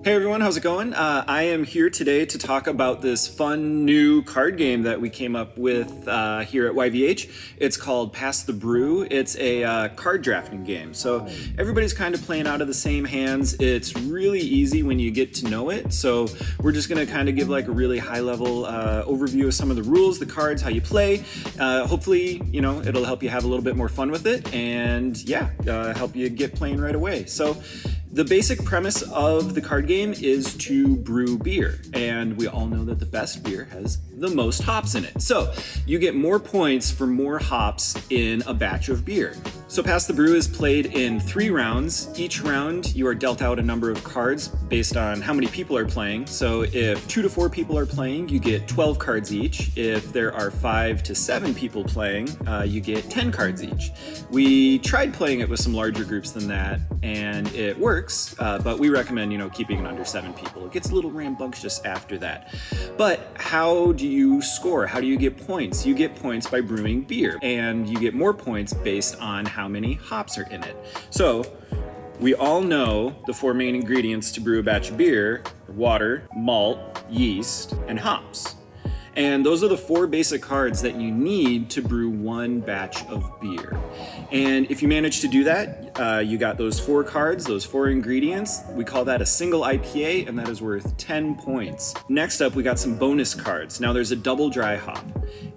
Hey everyone, how's it going? I am here today to talk about this fun new card game that we came up with here at YVH. It's called Pass the Brew. It's a card drafting game. So everybody's kind of playing out of the same hands. It's really easy when you get to know it. So we're just gonna kind of give like a really high level overview of some of the rules, the cards, how you play. Hopefully, you know, it'll help you have a little bit more fun with it and yeah, help you get playing right away. So the basic premise of the card game is to brew beer, and we all know that the best beer has the most hops in it. So you get more points for more hops in a batch of beer. So Pass the Brew is played in 3 rounds. Each round you are dealt out a number of cards based on how many people are playing. So if 2 to 4 people are playing, you get 12 cards each. If there are 5 to 7 people playing, you get 10 cards each. We tried playing it with some larger groups than that, and it works, but we recommend, you know, keeping it under 7 people. It gets a little rambunctious after that. But how do you score? How do you get points? You get points by brewing beer, and you get more points based on how many hops are in it. So we all know the 4 main ingredients to brew a batch of beer: water, malt, yeast, and hops. And those are the 4 basic cards that you need to brew one batch of beer. And if you manage to do that, you got those 4 cards, those 4 ingredients. We call that a single IPA, and that is worth 10 points. Next up, we got some bonus cards. Now there's a double dry hop,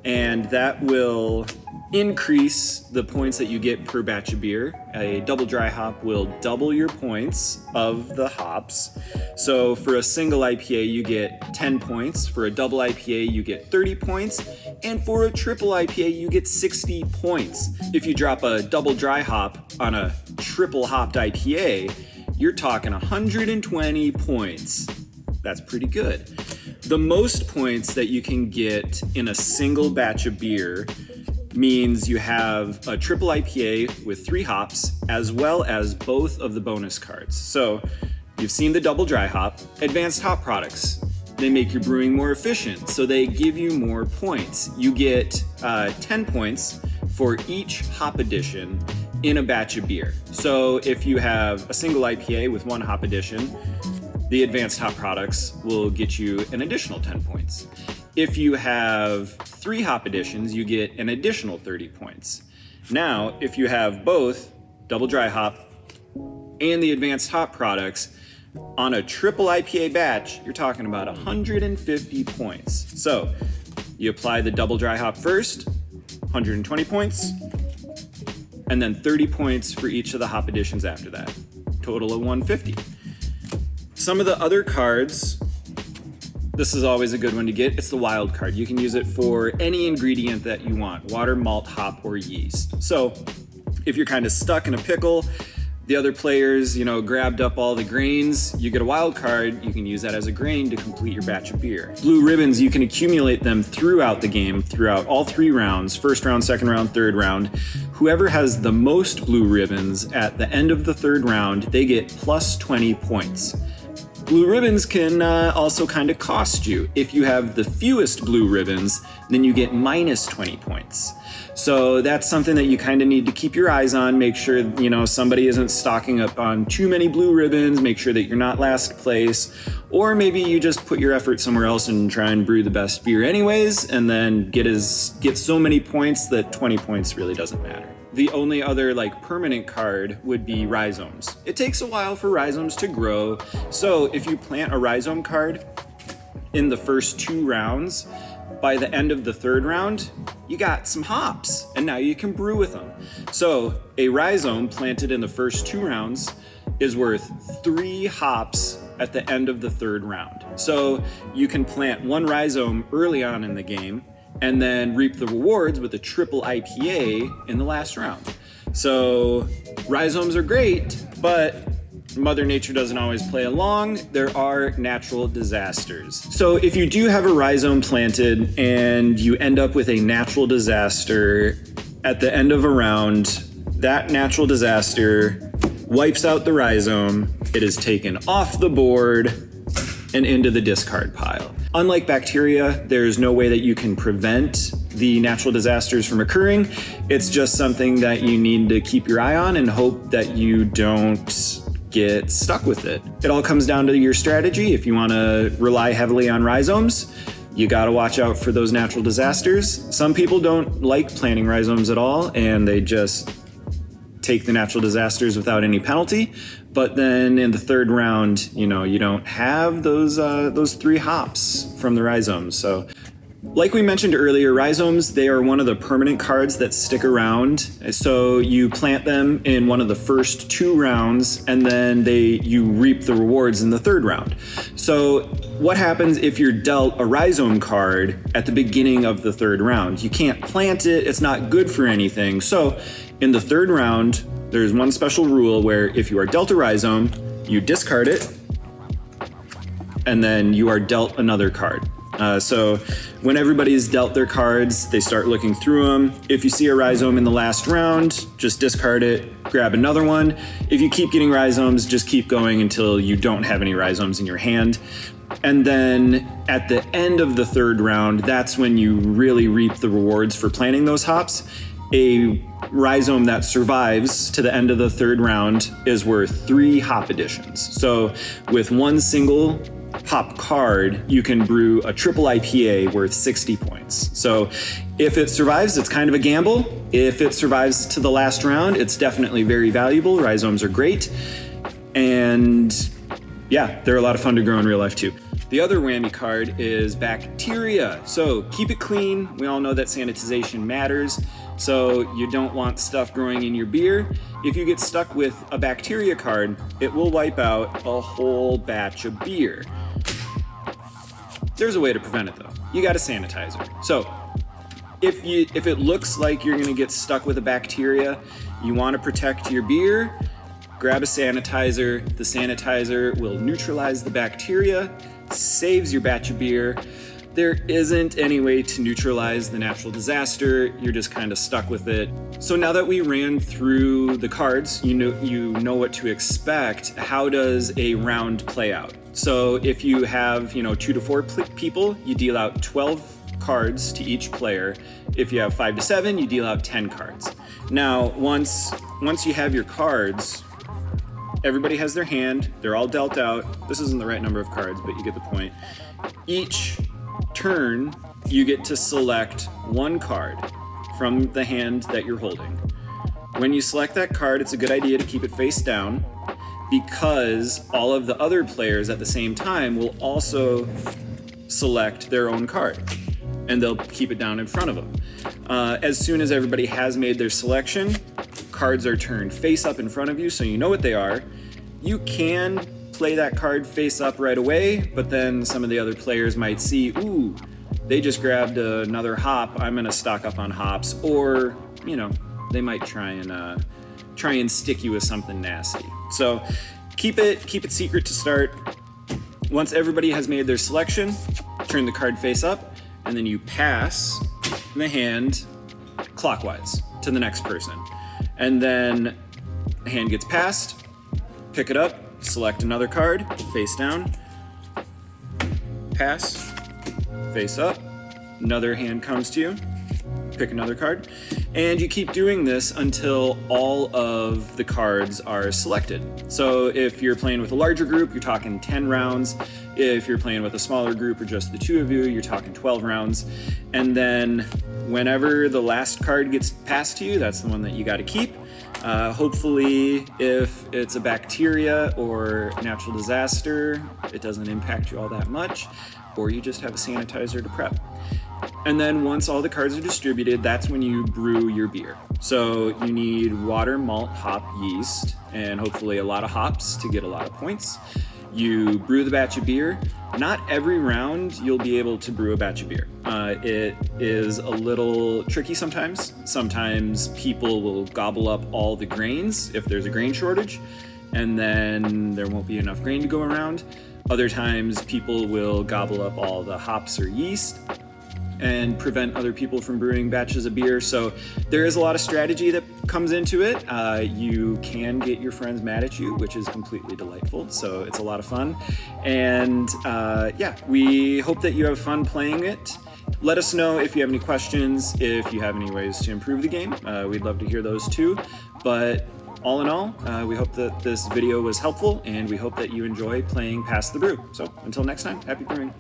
and that will increase the points that you get per batch of beer. A double dry hop will double your points of the hops. So for a single IPA, you get 10 points. For a double IPA, you get 30 points. And for a triple IPA, you get 60 points. If you drop a double dry hop on a triple hopped IPA, you're talking 120 points. That's pretty good. The most points that you can get in a single batch of beer means you have a triple IPA with 3 hops, as well as both of the bonus cards. So you've seen the double dry hop. Advanced hop products, they make your brewing more efficient, so they give you more points. You get 10 points for each hop addition in a batch of beer. So if you have a single IPA with 1 hop addition, the advanced hop products will get you an additional 10 points. If you have 3 hop additions, you get an additional 30 points. Now, if you have both double dry hop and the advanced hop products on a triple IPA batch, you're talking about 150 points. So you apply the double dry hop first, 120 points, and then 30 points for each of the hop additions after that. Total of 150. Some of the other cards, this is always a good one to get. It's the wild card. You can use it for any ingredient that you want: water, malt, hop, or yeast. So if you're kind of stuck in a pickle, the other players, you know, grabbed up all the grains, you get a wild card, you can use that as a grain to complete your batch of beer. Blue ribbons, you can accumulate them throughout the game, throughout all 3 rounds, first round, second round, third round. Whoever has the most blue ribbons at the end of the 3rd round, they get plus 20 points. Blue ribbons can also kind of cost you. If you have the fewest blue ribbons, then you get minus 20 points. So that's something that you kind of need to keep your eyes on. Make sure, you know, somebody isn't stocking up on too many blue ribbons. Make sure that you're not last place. Or maybe you just put your effort somewhere else and try and brew the best beer anyways, and then get so many points that 20 points really doesn't matter. The only other like permanent card would be Rhizomes. It takes a while for Rhizomes to grow. So if you plant a Rhizome card in the first 2 rounds, by the end of the 3rd round, you got some hops and now you can brew with them. So a Rhizome planted in the first 2 rounds is worth 3 hops at the end of the 3rd round. So you can plant 1 Rhizome early on in the game and then reap the rewards with a triple IPA in the last round. So Rhizomes are great, but Mother Nature doesn't always play along. There are natural disasters. So if you do have a Rhizome planted and you end up with a natural disaster at the end of a round, that natural disaster wipes out the Rhizome. It is taken off the board and into the discard pile. Unlike bacteria, there's no way that you can prevent the natural disasters from occurring. It's just something that you need to keep your eye on and hope that you don't get stuck with it. It all comes down to your strategy. If you want to rely heavily on rhizomes, you got to watch out for those natural disasters. Some people don't like planting rhizomes at all, and they just take the natural disasters without any penalty. But then in the third round, you don't have those 3 hops from the rhizomes. So like we mentioned earlier, rhizomes, they are one of the permanent cards that stick around. So you plant them in one of the first 2 rounds, and then you reap the rewards in the third round. So what happens if you're dealt a rhizome card at the beginning of the third round? You can't plant it, it's not good for anything. So in the third round, there's one special rule where if you are dealt a rhizome, you discard it, and then you are dealt another card. So when everybody's dealt their cards, they start looking through them. If you see a rhizome in the last round, just discard it, grab another one. If you keep getting rhizomes, just keep going until you don't have any rhizomes in your hand. And then at the end of the third round, that's when you really reap the rewards for planting those hops. A rhizome that survives to the end of the third round is worth 3 hop additions. So with one single hop card, you can brew a triple IPA worth 60 points. So if it survives, it's kind of a gamble. If it survives to the last round, it's definitely very valuable. Rhizomes are great. And yeah, they're a lot of fun to grow in real life too. The other whammy card is bacteria. So keep it clean. We all know that sanitization matters. So you don't want stuff growing in your beer. If you get stuck with a bacteria card, it will wipe out a whole batch of beer. There's a way to prevent it though. You got a sanitizer. So if it looks like you're gonna get stuck with a bacteria, you wanna protect your beer, grab a sanitizer. The sanitizer will neutralize the bacteria, saves your batch of beer. There isn't any way to neutralize the natural disaster. You're just kind of stuck with it. So now that we ran through the cards, you know what to expect. How does a round play out? So if you have 2 to 4 people, you deal out 12 cards to each player. If you have 5 to 7, you deal out 10 cards. Now, once you have your cards, everybody has their hand. They're all dealt out. This isn't the right number of cards, but you get the point. Each turn, you get to select one card from the hand that you're holding. When you select that card, it's a good idea to keep it face down, because all of the other players at the same time will also select their own card, and they'll keep it down in front of them. As soon as everybody has made their selection, cards are turned face up in front of you, so you know what they are. You can play that card face up right away, but then some of the other players might see, ooh, they just grabbed another hop, I'm gonna stock up on hops, or they might try and stick you with something nasty. So keep it secret to start. Once everybody has made their selection, turn the card face up, and then you pass the hand clockwise to the next person. And then the hand gets passed, pick it up, select another card, face down, pass, face up, another hand comes to you, pick another card, and you keep doing this until all of the cards are selected. So if you're playing with a larger group, you're talking 10 rounds. If you're playing with a smaller group or just the 2 of you, you're talking 12 rounds. And then whenever the last card gets passed to you, that's the one that you got to keep. Hopefully, if it's a bacteria or natural disaster, it doesn't impact you all that much, or you just have a sanitizer to prep. And then once all the cards are distributed, that's when you brew your beer. So you need water, malt, hop, yeast, and hopefully a lot of hops to get a lot of points. You brew the batch of beer. Not every round you'll be able to brew a batch of beer. It is a little tricky sometimes. Sometimes people will gobble up all the grains if there's a grain shortage, and then there won't be enough grain to go around. Other times people will gobble up all the hops or yeast and prevent other people from brewing batches of beer. So there is a lot of strategy that comes into it. You can get your friends mad at you, which is completely delightful. So it's a lot of fun. And we hope that you have fun playing it. Let us know if you have any questions, if you have any ways to improve the game. We'd love to hear those too. But all in all, we hope that this video was helpful, and we hope that you enjoy playing Pass the Brew. So until next time, happy brewing.